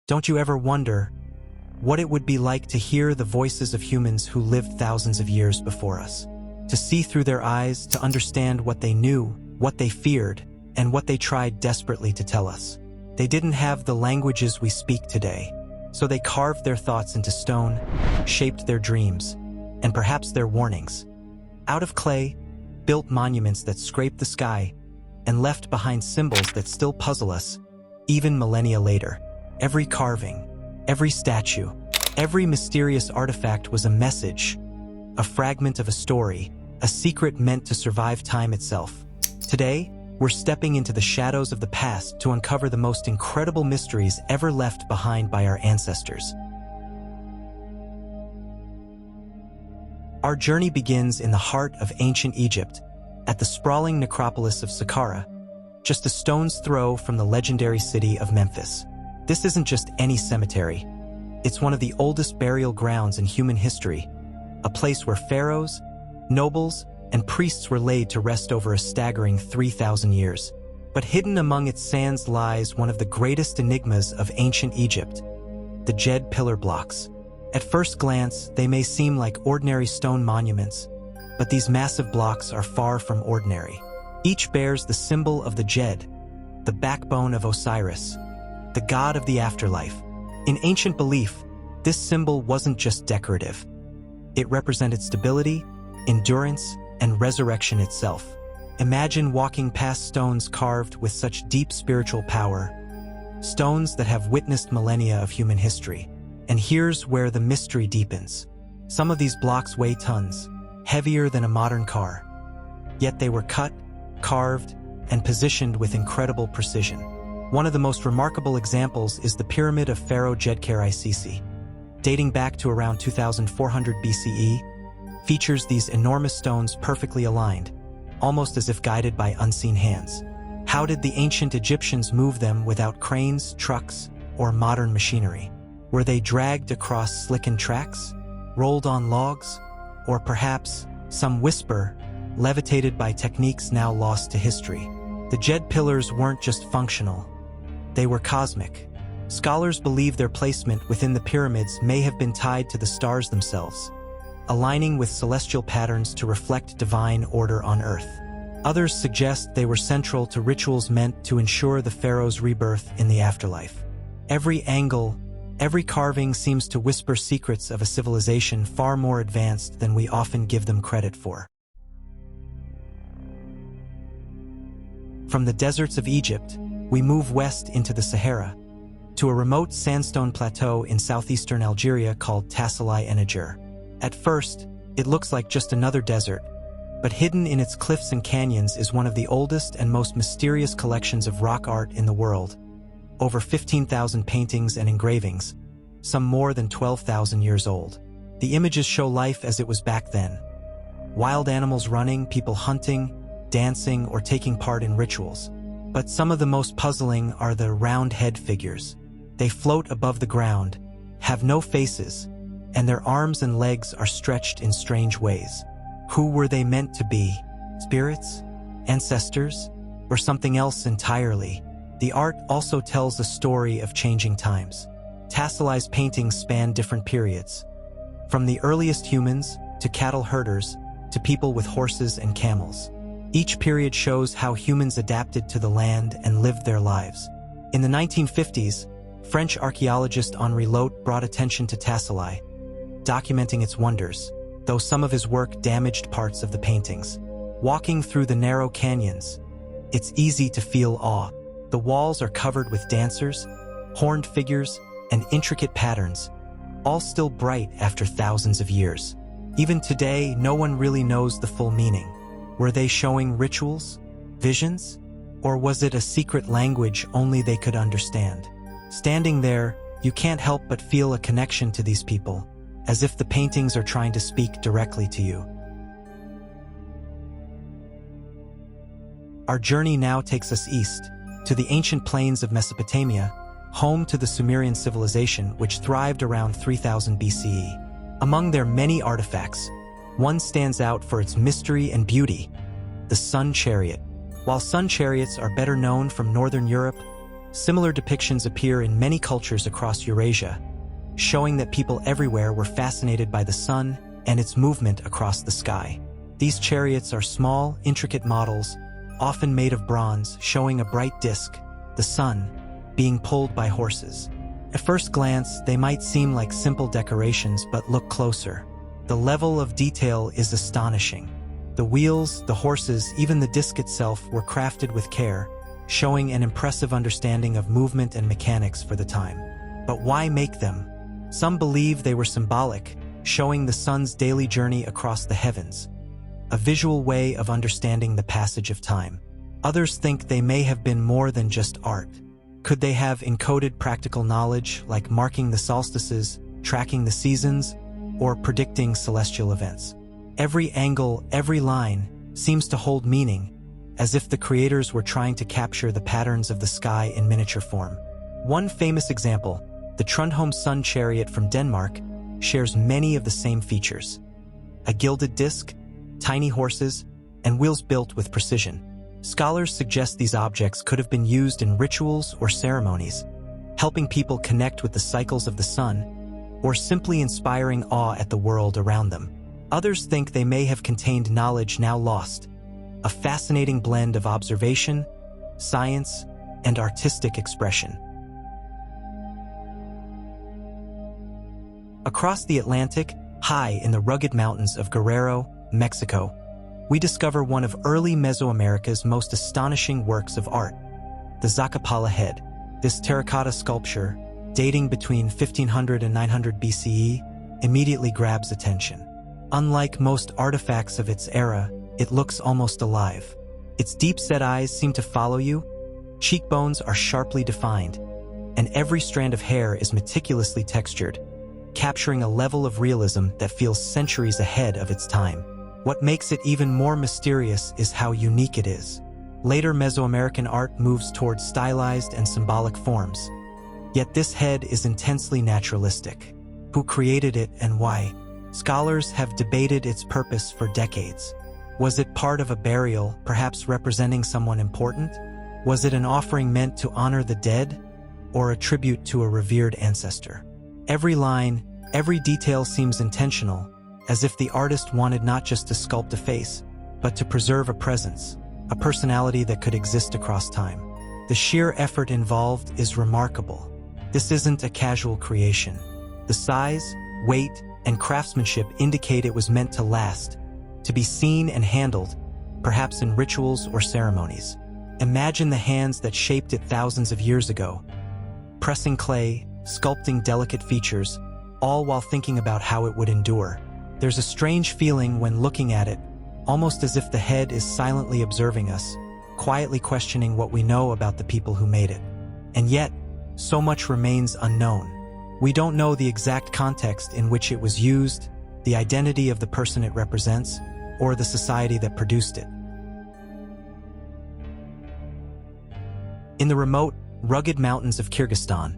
Don't you ever wonder what it would be like to hear the voices of humans who lived thousands of years before us? To see through their eyes, to understand what they knew, what they feared, and what they tried desperately to tell us. They didn't have the languages we speak today, so they carved their thoughts into stone, shaped their dreams, and perhaps their warnings. Out of clay, built monuments that scraped the sky, and left behind symbols that still puzzle us, even millennia later. Every carving, every statue, every mysterious artifact was a message, a fragment of a story, a secret meant to survive time itself. Today, we're stepping into the shadows of the past to uncover the most incredible mysteries ever left behind by our ancestors. Our journey begins in the heart of ancient Egypt, at the sprawling necropolis of Saqqara, just a stone's throw from the legendary city of Memphis. This isn't just any cemetery. It's one of the oldest burial grounds in human history, a place where pharaohs, nobles, and priests were laid to rest over a staggering 3,000 years. But hidden among its sands lies one of the greatest enigmas of ancient Egypt, the Djed pillar blocks. At first glance, they may seem like ordinary stone monuments, but these massive blocks are far from ordinary. Each bears the symbol of the Djed, the backbone of Osiris, the god of the afterlife. In ancient belief, this symbol wasn't just decorative. It represented stability, endurance, and resurrection itself. Imagine walking past stones carved with such deep spiritual power, stones that have witnessed millennia of human history. And here's where the mystery deepens. Some of these blocks weigh tons, heavier than a modern car. Yet they were cut, carved, and positioned with incredible precision. One of the most remarkable examples is the pyramid of Pharaoh Djedkare, dating back to around 2400 BCE, features these enormous stones perfectly aligned, almost as if guided by unseen hands. How did the ancient Egyptians move them without cranes, trucks, or modern machinery? Were they dragged across slickened tracks, rolled on logs, or perhaps, some whisper, levitated by techniques now lost to history? The Djed pillars weren't just functional, they were cosmic. Scholars believe their placement within the pyramids may have been tied to the stars themselves, aligning with celestial patterns to reflect divine order on Earth. Others suggest they were central to rituals meant to ensure the pharaoh's rebirth in the afterlife. Every angle, every carving seems to whisper secrets of a civilization far more advanced than we often give them credit for. From the deserts of Egypt, we move west into the Sahara, to a remote sandstone plateau in southeastern Algeria called Tassili. At first, it looks like just another desert, but hidden in its cliffs and canyons is one of the oldest and most mysterious collections of rock art in the world. Over 15,000 paintings and engravings, some more than 12,000 years old. The images show life as it was back then. Wild animals running, people hunting, dancing, or taking part in rituals. But some of the most puzzling are the round head figures. They float above the ground, have no faces, and their arms and legs are stretched in strange ways. Who were they meant to be? Spirits? Ancestors? Or something else entirely? The art also tells a story of changing times. Tassili's paintings span different periods, from the earliest humans to cattle herders to people with horses and camels. Each period shows how humans adapted to the land and lived their lives. In the 1950s, French archaeologist Henri Lot brought attention to Tassili, documenting its wonders, though some of his work damaged parts of the paintings. Walking through the narrow canyons, it's easy to feel awe. The walls are covered with dancers, horned figures, and intricate patterns, all still bright after thousands of years. Even today, no one really knows the full meaning. Were they showing rituals, visions, or was it a secret language only they could understand? Standing there, you can't help but feel a connection to these people, as if the paintings are trying to speak directly to you. Our journey now takes us east, to the ancient plains of Mesopotamia, home to the Sumerian civilization which thrived around 3000 BCE. Among their many artifacts, one stands out for its mystery and beauty: the Sun Chariot. While sun chariots are better known from northern Europe, Similar depictions appear in many cultures across Eurasia, showing that people everywhere were fascinated by the sun and its movement across the sky. These chariots are small, intricate models, often made of bronze, showing a bright disk, the sun, being pulled by horses. At first glance, they might seem like simple decorations, but look closer. The level of detail is astonishing. The wheels, the horses, even the disc itself were crafted with care, showing an impressive understanding of movement and mechanics for the time. But why make them? Some believe they were symbolic, showing the sun's daily journey across the heavens, a visual way of understanding the passage of time. Others think they may have been more than just art. Could they have encoded practical knowledge, like marking the solstices, tracking the seasons, or predicting celestial events? Every angle, every line, seems to hold meaning, as if the creators were trying to capture the patterns of the sky in miniature form. One famous example, the Trondheim Sun Chariot from Denmark, shares many of the same features. A gilded disc, tiny horses, and wheels built with precision. Scholars suggest these objects could have been used in rituals or ceremonies, helping people connect with the cycles of the sun, or simply inspiring awe at the world around them. Others think they may have contained knowledge now lost, a fascinating blend of observation, science, and artistic expression. Across the Atlantic, high in the rugged mountains of Guerrero, Mexico, we discover one of early Mesoamerica's most astonishing works of art, the Xochipala Head. This terracotta sculpture, dating between 1500 and 900 BCE, immediately grabs attention. Unlike most artifacts of its era, it looks almost alive. Its deep-set eyes seem to follow you, cheekbones are sharply defined, and every strand of hair is meticulously textured, capturing a level of realism that feels centuries ahead of its time. What makes it even more mysterious is how unique it is. Later Mesoamerican art moves towards stylized and symbolic forms, yet this head is intensely naturalistic. Who created it and why? Scholars have debated its purpose for decades. Was it part of a burial, perhaps representing someone important? Was it an offering meant to honor the dead, or a tribute to a revered ancestor? Every line, every detail seems intentional, as if the artist wanted not just to sculpt a face, but to preserve a presence, a personality that could exist across time. The sheer effort involved is remarkable. This isn't a casual creation. The size, weight, and craftsmanship indicate it was meant to last, to be seen and handled, perhaps in rituals or ceremonies. Imagine the hands that shaped it thousands of years ago, pressing clay, sculpting delicate features, all while thinking about how it would endure. There's a strange feeling when looking at it, almost as if the head is silently observing us, quietly questioning what we know about the people who made it. And yet, so much remains unknown. We don't know the exact context in which it was used, the identity of the person it represents, or the society that produced it. In the remote, rugged mountains of Kyrgyzstan,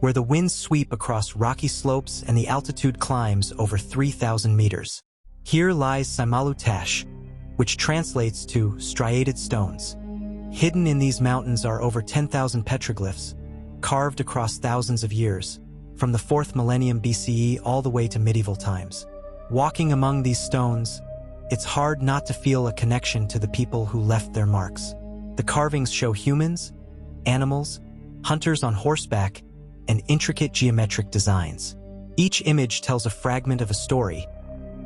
where the winds sweep across rocky slopes and the altitude climbs over 3,000 meters, here lies Saimaluu Tash, which translates to striated stones. Hidden in these mountains are over 10,000 petroglyphs, carved across thousands of years, from the 4th millennium BCE all the way to medieval times. Walking among these stones, it's hard not to feel a connection to the people who left their marks. The carvings show humans, animals, hunters on horseback, and intricate geometric designs. Each image tells a fragment of a story,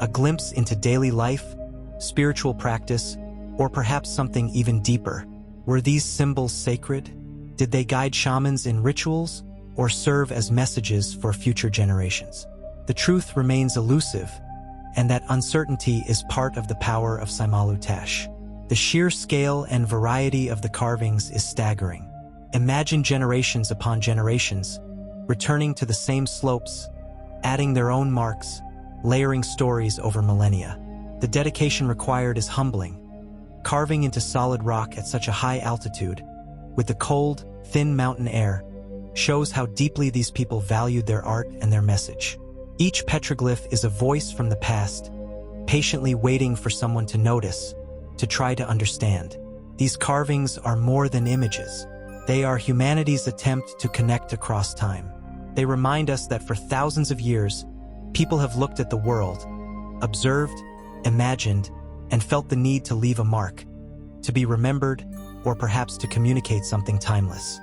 a glimpse into daily life, spiritual practice, or perhaps something even deeper. Were these symbols sacred? Did they guide shamans in rituals, or serve as messages for future generations? The truth remains elusive, and that uncertainty is part of the power of Saimaluu Tash. The sheer scale and variety of the carvings is staggering. Imagine generations upon generations, returning to the same slopes, adding their own marks, layering stories over millennia. The dedication required is humbling. Carving into solid rock at such a high altitude, with the cold, thin mountain air, shows how deeply these people valued their art and their message. Each petroglyph is a voice from the past, patiently waiting for someone to notice, to try to understand. These carvings are more than images. They are humanity's attempt to connect across time. They remind us that for thousands of years, people have looked at the world, observed, imagined, and felt the need to leave a mark, to be remembered, or perhaps to communicate something timeless.